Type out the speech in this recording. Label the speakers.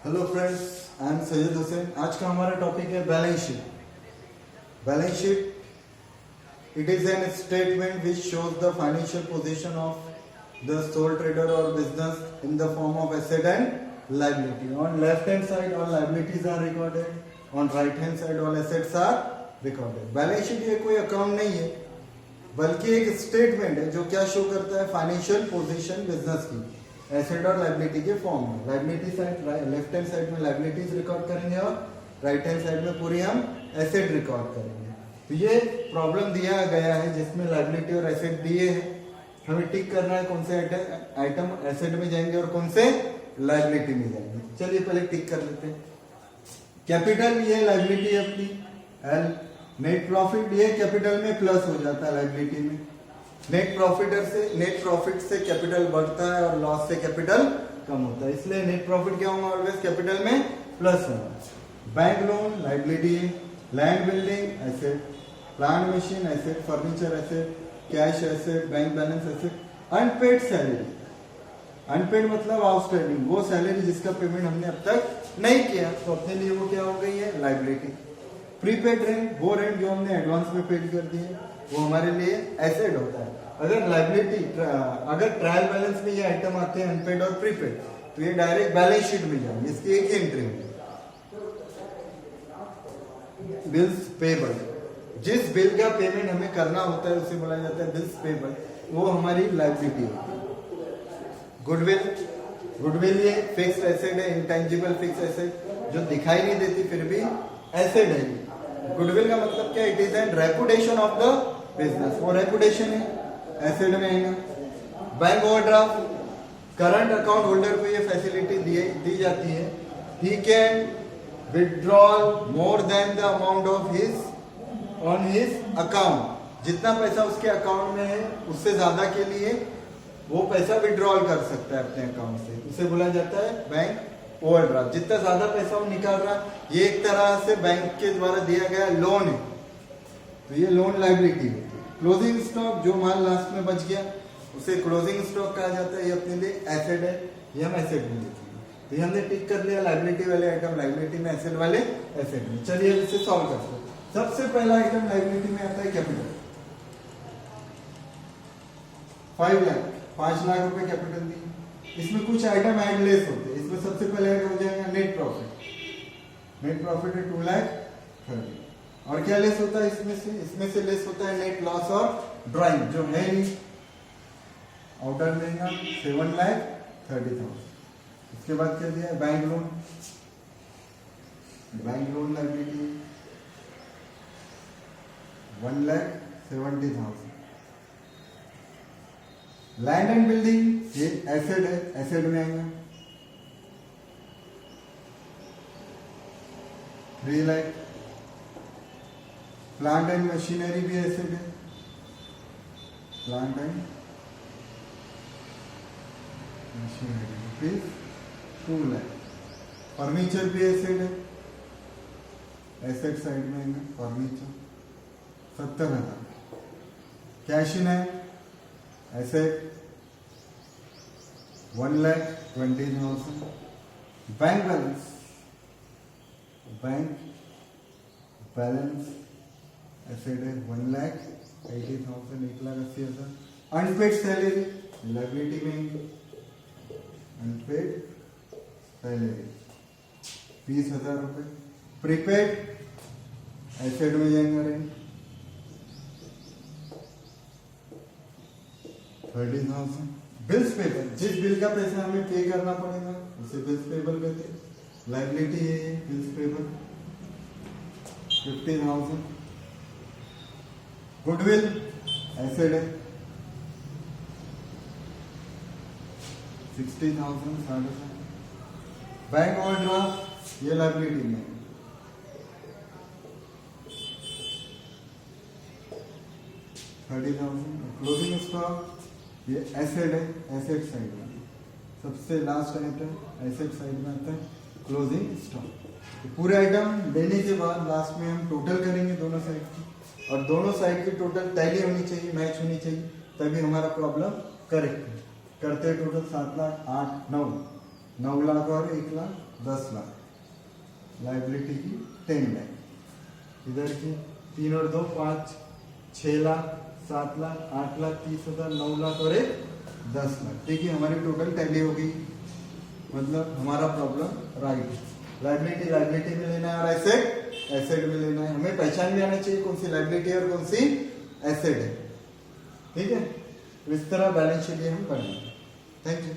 Speaker 1: Hello friends, I am Syed Hussain. आज का हमारा टॉपिक है balance sheet. Balance sheet it is an statement which shows the financial position of the sole trader और business in the form of asset and liability. On left hand side all liabilities are recorded, on right hand side all assets are recorded. Balance sheet ये कोई account नहीं है बल्कि एक statement है जो क्या शो करता है, फाइनेंशियल पोजीशन बिजनेस की एसेट और लायबिलिटी के फॉर्म में। Liability side left hand side में लायबिलिटीज रिकॉर्ड करेंगे और राइट हैंड साइड में पूरी हम एसेट रिकॉर्ड करेंगे। तो ये प्रॉब्लम दिया गया है जिसमें लायबिलिटी और एसेट दिए हैं, हमें टिक करना है कौन से आइटम एसेट में जाएंगे और कौन से लायबिलिटी में जाएंगे। चलिए पहले टिक कर लेते हैं। कैपिटल ये लायबिलिटी है अपनी एल। नेट प्रॉफिट ये कैपिटल में प्लस हो जाता है लायबिलिटी में। नेट प्रॉफिट से कैपिटल बढ़ता है और लॉस से कैपिटल कम होता है, इसलिए नेट प्रॉफिट क्या होगा, ऑलवेज कैपिटल में प्लस होगा। बैंक लोन लायबिलिटी है। Land building asset, plant machine asset, furniture asset, cash asset, bank balance asset. Unpaid salary, unpaid मतलब आउटस्टैंडिंग, वो सैलरी जिसका पेमेंट हमने अब तक नहीं किया, तो अपने लिए वो क्या हो गई है, लायबिलिटी। प्रीपेड रेंट, वो रेंट जो हमने एडवांस में पेड कर दी है, वो हमारे लिए एसेट होता है। अगर लायबिलिटी अगर ट्रायल बैलेंस में ये आइटम आते हैं अनपेड और प्रीपेड, तो ये डायरेक्ट बैलेंस शीट में जाएंगे, इसकी एक ही एंट्री होगी। बिल्स पेबल, जिस बिल का पेमेंट हमें करना होता है उसे बोला जाता है बिल्स पेबल, वो हमारी लायबिलिटी होती है। गुडविल ये फिक्स्ड एसेट है, इंटेंजिबल फिक्स एसेट जो दिखाई नहीं देती फिर भी एसेट है। गुडविल का मतलब क्या, it is N reputation of the business, वो रेपुटेशन है, एसेट में आएगा। Bank overdraft, current account holder को ये फैसिलिटी दी जाती है, he can withdrawal more than the amount of his on his account, जितना पैसा उसके अकाउंट में है उससे ज्यादा के लिए वो पैसा विथड्रॉल कर सकता है अपने अकाउंट से, उसे बोला जाता है बैंक ओवरड्राफ्ट। जितना ज्यादा पैसा वो निकाल रहा है, ये एक तरह से बैंक के द्वारा दिया गया लोन है, तो ये लोन लायबिलिटी होती है। क्लोजिंग स्टॉक, जो माल लास्ट में बच गया उसे क्लोजिंग स्टॉक कहा जाता है, ये अपने लिए एसेट है, ये हम एसेट में लिखेंगे। तो ये हमने टिक कर लिया, लायबिलिटी वाले आइटम लायबिलिटी में, एसेट वाले एसेट में। चलिए अब इसे सॉल्व करते हैं। सबसे पहला आइटम लायबिलिटी में आता है कैपिटल, 5 लाख, 5 लाख रुपए कैपिटल दी। इसमें कुछ आइटम ऐड लेस होते हैं, इसमें सबसे पहले ऐड हो जाएगा नेट प्रॉफिट। नेट प्रॉफिट है 2,30,000। और क्या लेस होता है इसमें से लेस होता है नेट लॉस और ड्राइंग, जो है नहीं, आउटर देगा 7,30,000। इसके बाद क्या दिया, bank loan, bank loan liability 1,70,000। Land and building ये एसेट है, एसेट में आएगा 3 लाख। प्लांट एंड मशीनरी भी एसेट है, plant and machinery rupees 2 lakh. Furniture भी एसेट है, एसेट साइड में है फर्नीचर 70,000। कैश इन है asset 1,20,000। Bank balance, bank balance asset है 1,80,000, 1,80,000। अनपेड सैलरी लायबिलिटी में, अनपेड सैलरी 20,000 रुपए। प्रीपेड एसेट में जाएंगे 30,000। बिल्स पेबल, जिस बिल का पैसा हमें पे करना पड़ेगा उसे बिल्स पेबल कहते हैं, लायबिलिटी है ये बिल्स पेबल 50,000। गुडविल एसेट है 60,000, 60,000। बैंक ओवरड्राफ्ट ये लायबिलिटी में 30,000। क्लोजिंग स्टॉक ये एसेट है, एसेट साइड में सबसे लास्ट आइटम एसेट साइड में आता है क्लोजिंग स्टॉक। तो पूरे आइटम लेने के बाद लास्ट में हम टोटल करेंगे दोनों साइड की, और दोनों साइड की टोटल टैली होनी चाहिए, मैच होनी चाहिए, तभी हमारा प्रॉब्लम करेक्ट है। करते हैं टोटल 7 लाख 8 9 9 लाख और 1 लाख 10 लाख, लाइबिलिटी की 10 लाख, इधर की 3 और 2 5, 6 लाख 7 लाख 8 लाख 30,000, 9 लाख और 1 10 लाख। ठीक है, हमारी टोटल टैली होगी, मतलब हमारा प्रॉब्लम राइट है। लाइबिलिटी लाइबिलिटी में लेना है और एसेट एसेट में लेना है। हमें पहचान भी आना चाहिए कौन सी लाइबिलिटी और कौन सी एसेट है। ठीक है, इस तरह बैलेंस शीट हम पढ़ेंगे। Thank you.